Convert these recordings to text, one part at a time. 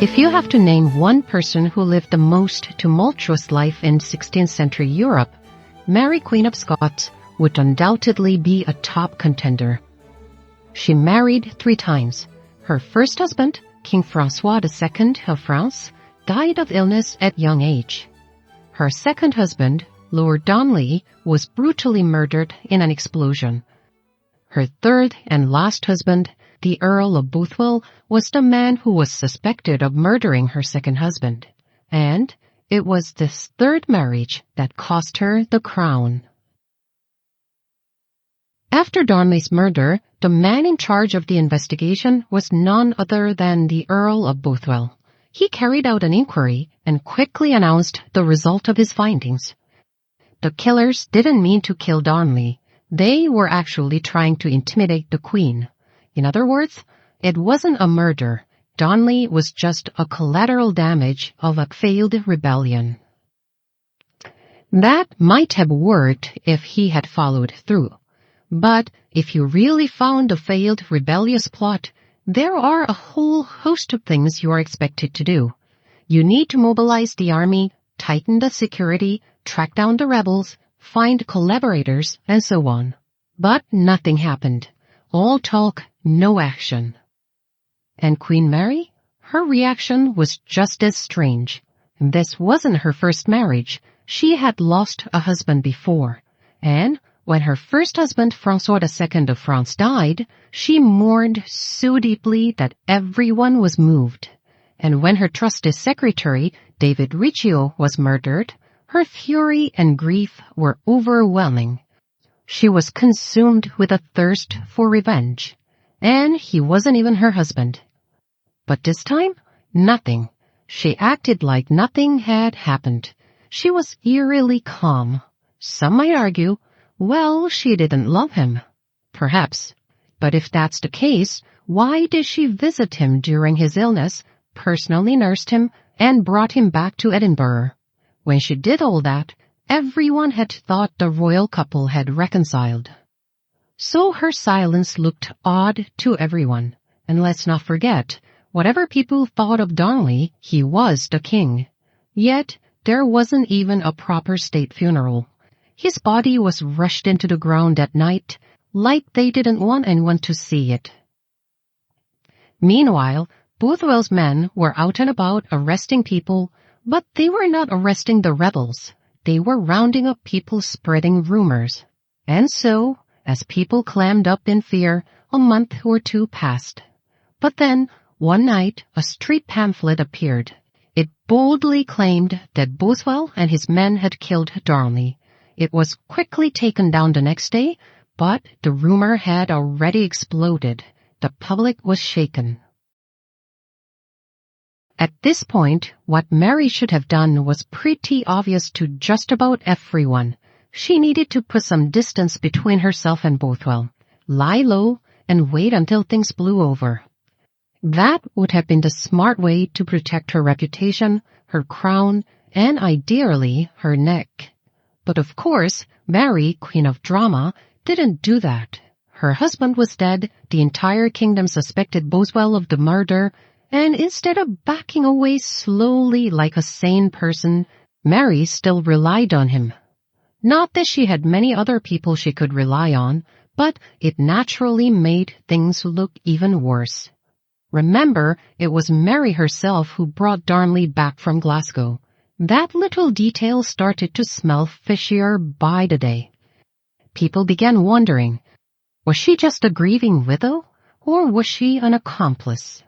If you have to name one person who lived the most tumultuous life in 16th century Europe, Mary, Queen of Scots, would undoubtedly be a top contender. She married 3 times. Her first husband, King François II of France, died of illness at young age. Her second husband, Lord Darnley, was brutally murdered in an explosion. Her third and last husband, the Earl of Bothwell, was the man who was suspected of murdering her second husband. And it was this third marriage that cost her the crown. After Darnley's murder, the man in charge of the investigation was none other than the Earl of Bothwell. He carried out an inquiry and quickly announced the result of his findings. The killers didn't mean to kill Darnley. They were actually trying to intimidate the Queen. In other words, it wasn't a murder. Darnley was just a collateral damage of a failed rebellion. That might have worked if he had followed through. But if you really found a failed rebellious plot, there are a whole host of things you are expected to do. You need to mobilize the army, tighten the security, track down the rebels, find collaborators, and so on. But nothing happened. All talk, no action. And Queen Mary? Her reaction was just as strange. This wasn't her first marriage. She had lost a husband before. And when her first husband, François II of France, died, she mourned so deeply that everyone was moved. And when her trusted secretary, David Riccio, was murdered, her fury and grief were overwhelming. She was consumed with a thirst for revenge. And he wasn't even her husband. But this time, nothing. She acted like nothing had happened. She was eerily calm. Some might argue, well, she didn't love him. Perhaps. But if that's the case, why did she visit him during his illness, personally nursed him, and brought him back to Edinburgh? When she did all that, everyone had thought the royal couple had reconciled. So her silence looked odd to everyone. And let's not forget, whatever people thought of Darnley, he was the king. Yet, there wasn't even a proper state funeral. His body was rushed into the ground at night, like they didn't want anyone to see it. Meanwhile, Bothwell's men were out and about arresting people, but they were not arresting the rebels. They were rounding up people spreading rumors. And so, as people clammed up in fear, a month or 2 passed. But then, one night, a street pamphlet appeared. It boldly claimed that Bothwell and his men had killed Darnley. It was quickly taken down the next day, but the rumor had already exploded. The public was shaken. At this point, what Mary should have done was pretty obvious to just about everyone. She needed to put some distance between herself and Bothwell, lie low, and wait until things blew over. That would have been the smart way to protect her reputation, her crown, and ideally her neck. But of course, Mary, Queen of Drama, didn't do that. Her husband was dead, the entire kingdom suspected Bothwell of the murder, and instead of backing away slowly like a sane person, Mary still relied on him. Not that she had many other people she could rely on, but it naturally made things look even worse. Remember, it was Mary herself who brought Darnley back from Glasgow. That little detail started to smell fishier by the day. People began wondering, was she just a grieving widow, or was she an accomplice?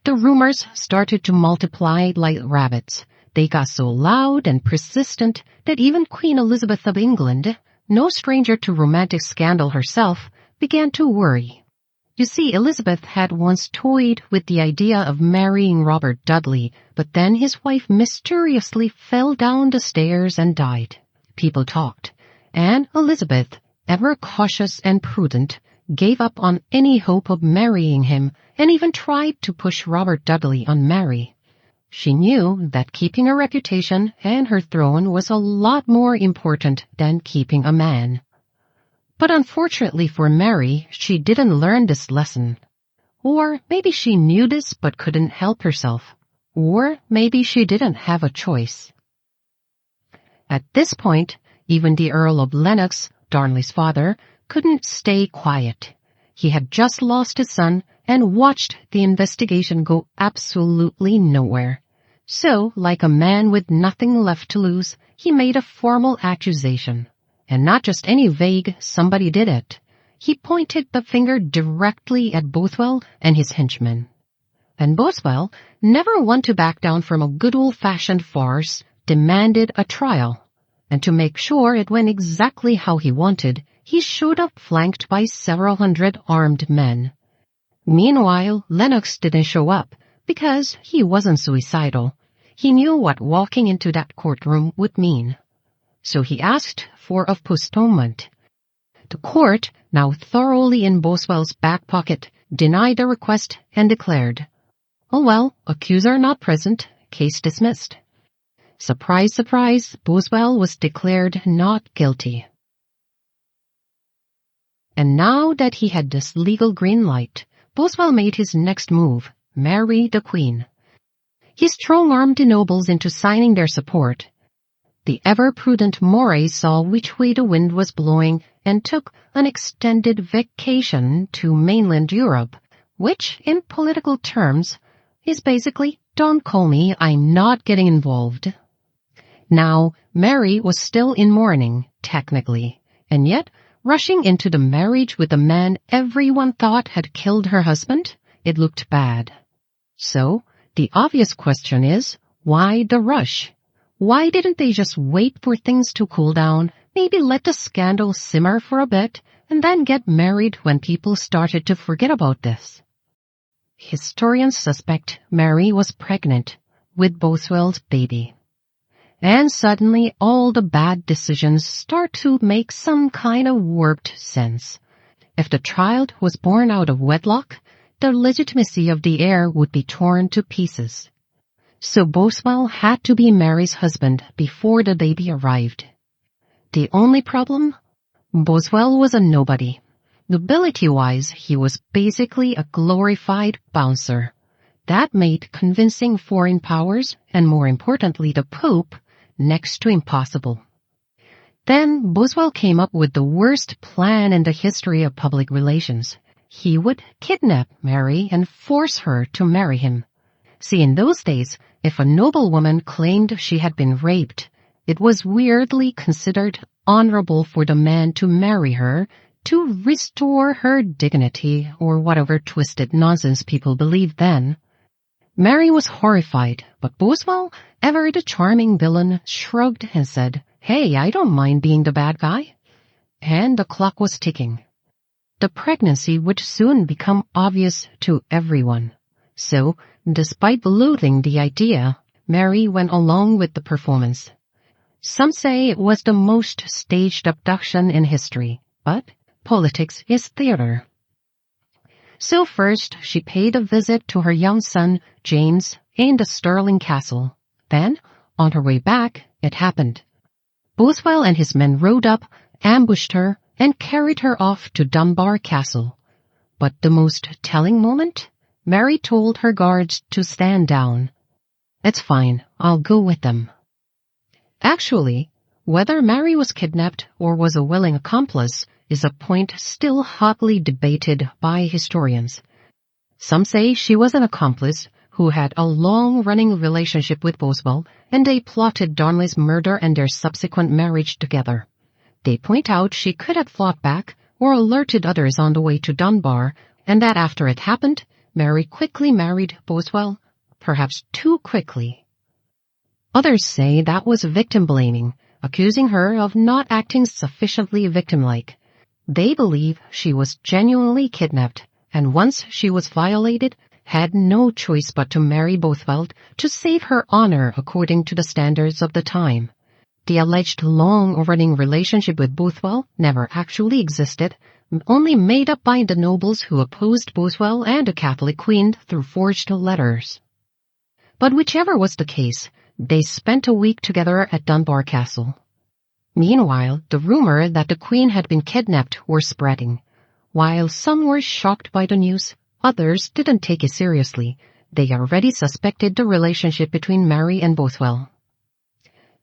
The rumors started to multiply like rabbits. They got so loud and persistent that even Queen Elizabeth of England, no stranger to romantic scandal herself, began to worry. You see, Elizabeth had once toyed with the idea of marrying Robert Dudley, but then his wife mysteriously fell down the stairs and died. People talked, and Elizabeth, ever cautious and prudent, gave up on any hope of marrying him and even tried to push Robert Dudley on Mary. She knew that keeping her reputation and her throne was a lot more important than keeping a man. But unfortunately for Mary, she didn't learn this lesson. Or maybe she knew this but couldn't help herself. Or maybe she didn't have a choice. At this point, even the Earl of Lennox, Darnley's father, couldn't stay quiet. He had just lost his son and watched the investigation go absolutely nowhere. So, like a man with nothing left to lose, he made a formal accusation. And not just any vague somebody did it. He pointed the finger directly at Bothwell and his henchmen. And Bothwell, never one to back down from a good old-fashioned farce, demanded a trial. And to make sure it went exactly how he wanted, he showed up flanked by several hundred armed men. Meanwhile, Lennox didn't show up because he wasn't suicidal. He knew what walking into that courtroom would mean. So he asked for a postponement. The court, now thoroughly in Bothwell's back pocket, denied the request and declared, "Oh well, accuser not present, case dismissed." Surprise, surprise, Bothwell was declared not guilty. And now that he had this legal green light, Bothwell made his next move, marry the Queen. He strong-armed the nobles into signing their support. The ever-prudent Moray saw which way the wind was blowing and took an extended vacation to mainland Europe, which, in political terms, is basically, "Don't call me, I'm not getting involved." Now, Mary was still in mourning, technically, and yet, rushing into the marriage with a man everyone thought had killed her husband, it looked bad. So, the obvious question is, why the rush? Why didn't they just wait for things to cool down, maybe let the scandal simmer for a bit, and then get married when people started to forget about this? Historians suspect Mary was pregnant with Bothwell's baby. And suddenly all the bad decisions start to make some kind of warped sense. If the child was born out of wedlock, the legitimacy of the heir would be torn to pieces. So Bothwell had to be Mary's husband before the baby arrived. The only problem? Bothwell was a nobody. Nobility-wise, he was basically a glorified bouncer. That made convincing foreign powers, and more importantly the Pope, next to impossible. Then Bothwell came up with the worst plan in the history of public relations. He would kidnap Mary and force her to marry him. See, in those days, if a noblewoman claimed she had been raped, it was weirdly considered honorable for the man to marry her to restore her dignity, or whatever twisted nonsense people believed then. Mary was horrified, but Bothwell, ever the charming villain, shrugged and said, "Hey, I don't mind being the bad guy." And the clock was ticking. The pregnancy would soon become obvious to everyone. So, despite loathing the idea, Mary went along with the performance. Some say it was the most staged abduction in history, but politics is theater. So first, she paid a visit to her young son, James, in the Stirling Castle. Then, on her way back, it happened. Bothwell and his men rode up, ambushed her, and carried her off to Dunbar Castle. But the most telling moment? Mary told her guards to stand down. "It's fine, I'll go with them." Actually, whether Mary was kidnapped or was a willing accomplice is a point still hotly debated by historians. Some say she was an accomplice who had a long-running relationship with Bothwell, and they plotted Darnley's murder and their subsequent marriage together. They point out she could have fought back or alerted others on the way to Dunbar, and that after it happened, Mary quickly married Bothwell, perhaps too quickly. Others say that was victim-blaming, accusing her of not acting sufficiently victim-like. They believe she was genuinely kidnapped, and once she was violated, had no choice but to marry Bothwell to save her honor according to the standards of the time. The alleged long-running relationship with Bothwell never actually existed, only made up by the nobles who opposed Bothwell and the Catholic Queen through forged letters. But whichever was the case, they spent a week together at Dunbar Castle. Meanwhile, the rumor that the Queen had been kidnapped were spreading. While some were shocked by the news, Others didn't take it seriously. They already suspected the relationship between Mary and Bothwell.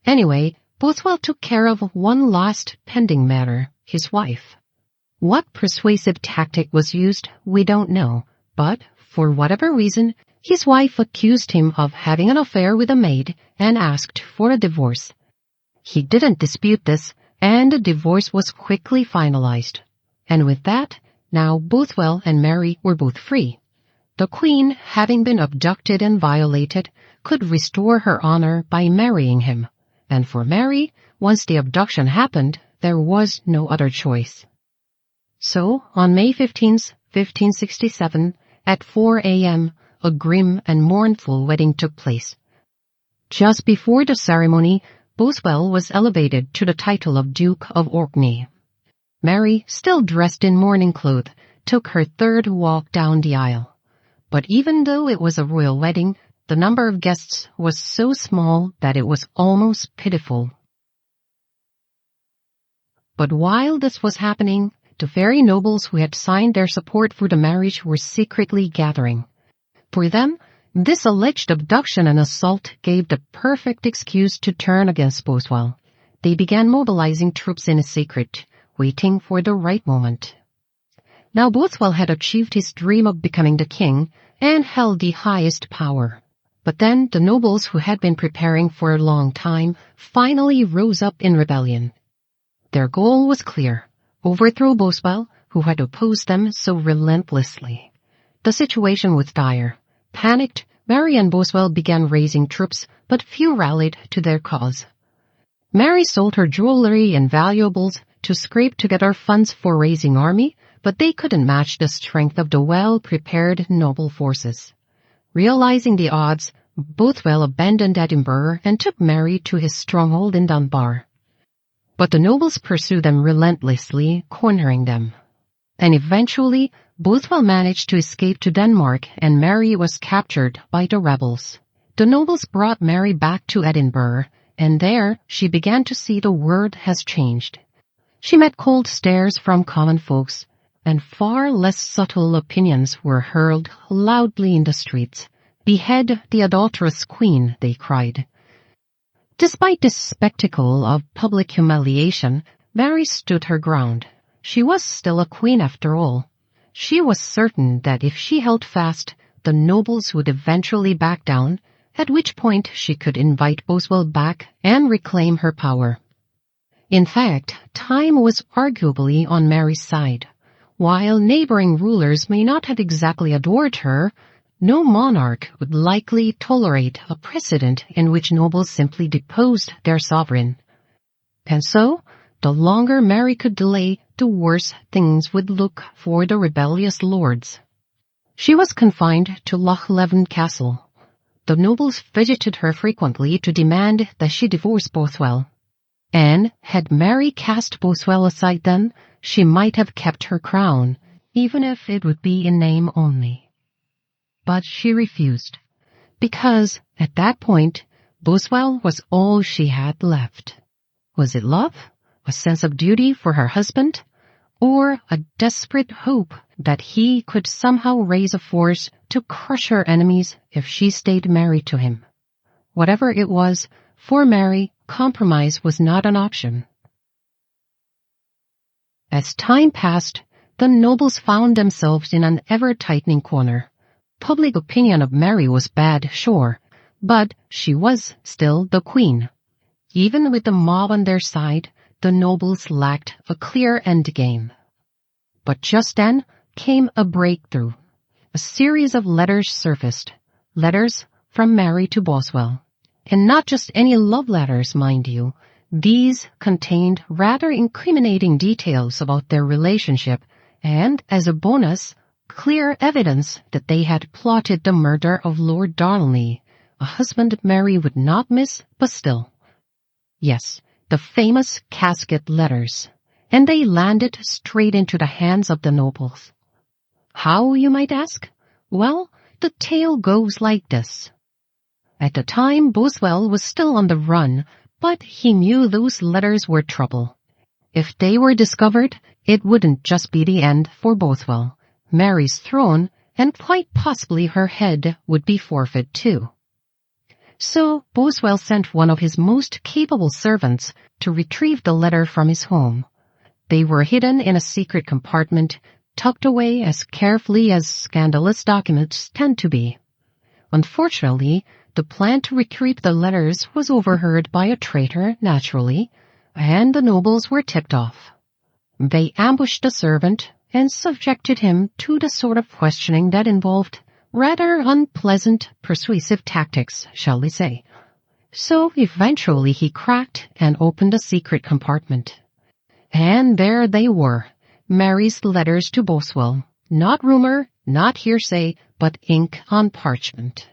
Anyway, Bothwell took care of one last pending matter, his wife. What persuasive tactic was used, we don't know, but for whatever reason, his wife accused him of having an affair with a maid and asked for a divorce. He didn't dispute this, and the divorce was quickly finalized. And with that, now Bothwell and Mary were both free. The Queen, having been abducted and violated, could restore her honor by marrying him. And for Mary, once the abduction happened, there was no other choice. So, on May 15th, 1567, at 4 a.m., a grim and mournful wedding took place. Just before the ceremony, Bothwell was elevated to the title of Duke of Orkney. Mary, still dressed in mourning clothes, took her third walk down the aisle. But even though it was a royal wedding, the number of guests was so small that it was almost pitiful. But while this was happening, the very nobles who had signed their support for the marriage were secretly gathering. For them, this alleged abduction and assault gave the perfect excuse to turn against Bothwell. They began mobilizing troops in secret, waiting for the right moment. Now Bothwell had achieved his dream of becoming the king and held the highest power. But then the nobles who had been preparing for a long time finally rose up in rebellion. Their goal was clear: overthrow Bothwell, who had opposed them so relentlessly. The situation was dire. Panicked, Mary and Bothwell began raising troops, but few rallied to their cause. Mary sold her jewelry and valuables to scrape together funds for raising army, but they couldn't match the strength of the well-prepared noble forces. Realizing the odds, Bothwell abandoned Edinburgh and took Mary to his stronghold in Dunbar. But the nobles pursued them relentlessly, cornering them. And eventually, Bothwell managed to escape to Denmark, and Mary was captured by the rebels. The nobles brought Mary back to Edinburgh, and there she began to see the world has changed. She met cold stares from common folks, and far less subtle opinions were hurled loudly in the streets. "Behead the adulterous queen," they cried. Despite this spectacle of public humiliation, Mary stood her ground. She was still a queen after all. She was certain that if she held fast, the nobles would eventually back down, at which point she could invite Bothwell back and reclaim her power. In fact, time was arguably on Mary's side. While neighboring rulers may not have exactly adored her, no monarch would likely tolerate a precedent in which nobles simply deposed their sovereign. And so, the longer Mary could delay, the worse things would look for the rebellious lords. She was confined to Loch Leven Castle. The nobles visited her frequently to demand that she divorce Bothwell. And had Mary cast Bothwell aside then, she might have kept her crown, even if it would be in name only. But she refused, because at that point, Bothwell was all she had left. Was it love, a sense of duty for her husband, or a desperate hope that he could somehow raise a force to crush her enemies if she stayed married to him? Whatever it was, for Mary, compromise was not an option. As time passed, the nobles found themselves in an ever-tightening corner. Public opinion of Mary was bad, sure, but she was still the queen. Even with the mob on their side, the nobles lacked a clear endgame. But just then came a breakthrough. A series of letters surfaced. Letters from Mary to Bothwell. And not just any love letters, mind you. These contained rather incriminating details about their relationship and, as a bonus, clear evidence that they had plotted the murder of Lord Darnley, a husband Mary would not miss, but still. Yes, the famous casket letters. And they landed straight into the hands of the nobles. How, you might ask? Well, the tale goes like this. At the time, Bothwell was still on the run, but he knew those letters were trouble. If they were discovered, it wouldn't just be the end for Bothwell, Mary's throne, and quite possibly her head would be forfeit too. So Bothwell sent one of his most capable servants to retrieve the letter from his home. They were hidden in a secret compartment, tucked away as carefully as scandalous documents tend to be. Unfortunately, the plan to retrieve the letters was overheard by a traitor, naturally, and the nobles were tipped off. They ambushed the servant and subjected him to the sort of questioning that involved rather unpleasant, persuasive tactics, shall we say. So eventually he cracked and opened the secret compartment. And there they were, Mary's letters to Bothwell. Not rumor, not hearsay, but ink on parchment.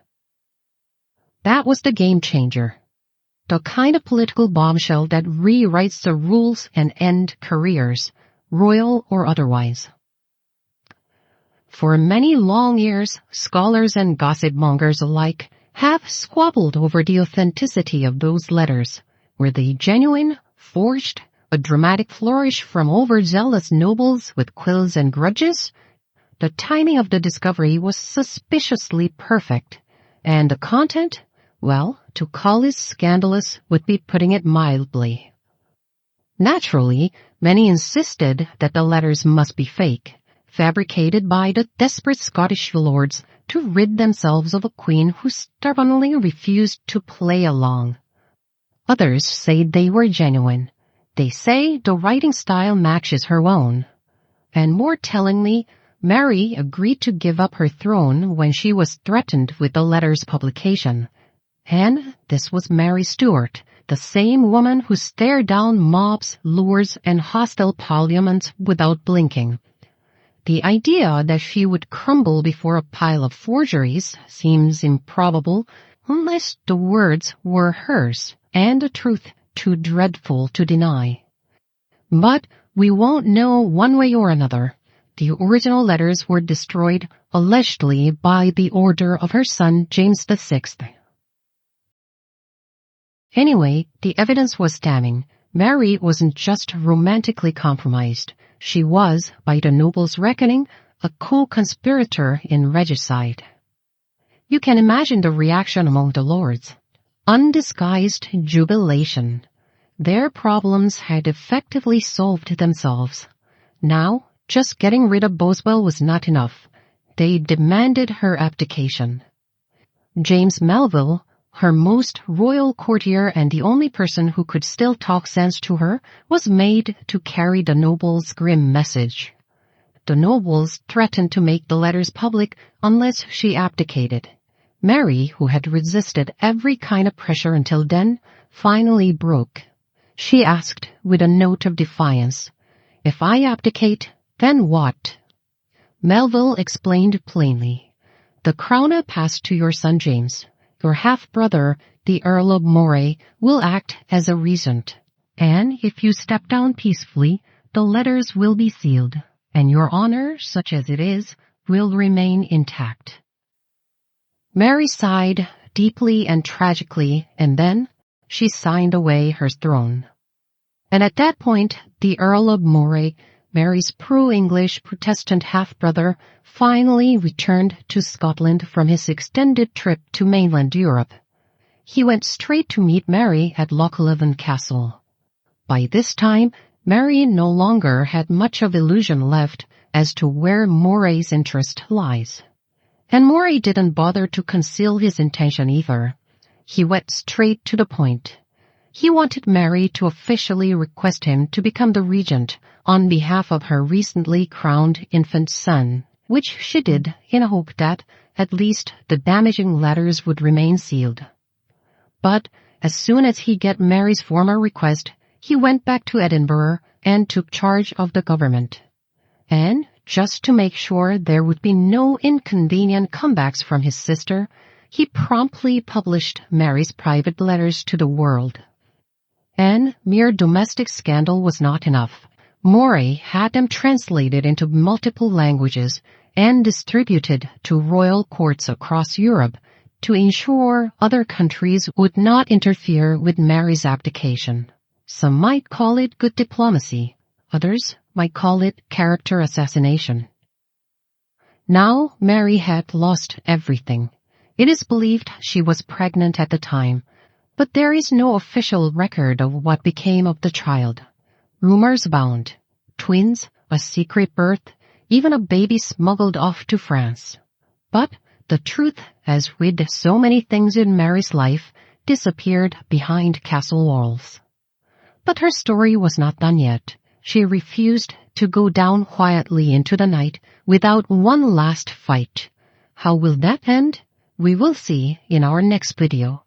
That was the game changer. The kind of political bombshell that rewrites the rules and end careers, royal or otherwise. For many long years, scholars and gossip mongers alike have squabbled over the authenticity of those letters. Were they genuine, forged, a dramatic flourish from overzealous nobles with quills and grudges? The timing of the discovery was suspiciously perfect, and the content, well, to call it scandalous would be putting it mildly. Naturally, many insisted that the letters must be fake, fabricated by the desperate Scottish lords to rid themselves of a queen who stubbornly refused to play along. Others say they were genuine. They say the writing style matches her own. And more tellingly, Mary agreed to give up her throne when she was threatened with the letter's publication. And this was Mary Stuart, the same woman who stared down mobs, lures, and hostile parliaments without blinking. The idea that she would crumble before a pile of forgeries seems improbable unless the words were hers and the truth too dreadful to deny. But we won't know one way or another. The original letters were destroyed, allegedly by the order of her son James VI. Anyway, the evidence was damning. Mary wasn't just romantically compromised. She was, by the nobles' reckoning, a co-conspirator in regicide. You can imagine the reaction among the lords. Undisguised jubilation. Their problems had effectively solved themselves. Now, just getting rid of Bothwell was not enough. They demanded her abdication. James Melville, her most royal courtier and the only person who could still talk sense to her, was made to carry the nobles' grim message. The nobles threatened to make the letters public unless she abdicated. Mary, who had resisted every kind of pressure until then, finally broke. She asked with a note of defiance, "If I abdicate, then what?" Melville explained plainly, "The crown I pass to your son James. Your half-brother, the Earl of Moray, will act as a regent. And if you step down peacefully, the letters will be sealed, and your honor, such as it is, will remain intact." Mary sighed deeply and tragically, and then she signed away her throne. And at that point, the Earl of Moray, Mary's pro-English Protestant half-brother, finally returned to Scotland from his extended trip to mainland Europe. He went straight to meet Mary at Lochleven Castle. By this time, Mary no longer had much of illusion left as to where Moray's interest lies. And Moray didn't bother to conceal his intention either. He went straight to the point. He wanted Mary to officially request him to become the regent on behalf of her recently crowned infant son, which she did in a hope that, at least, the damaging letters would remain sealed. But as soon as he got Mary's former request, he went back to Edinburgh and took charge of the government. And, just to make sure there would be no inconvenient comebacks from his sister, he promptly published Mary's private letters to the world. And mere domestic scandal was not enough. Moray had them translated into multiple languages and distributed to royal courts across Europe to ensure other countries would not interfere with Mary's abdication. Some might call it good diplomacy. Others might call it character assassination. Now Mary had lost everything. It is believed she was pregnant at the time, but there is no official record of what became of the child. Rumors abound. Twins, a secret birth, even a baby smuggled off to France. But the truth, as with so many things in Mary's life, disappeared behind castle walls. But her story was not done yet. She refused to go down quietly into the night without one last fight. How will that end? We will see in our next video.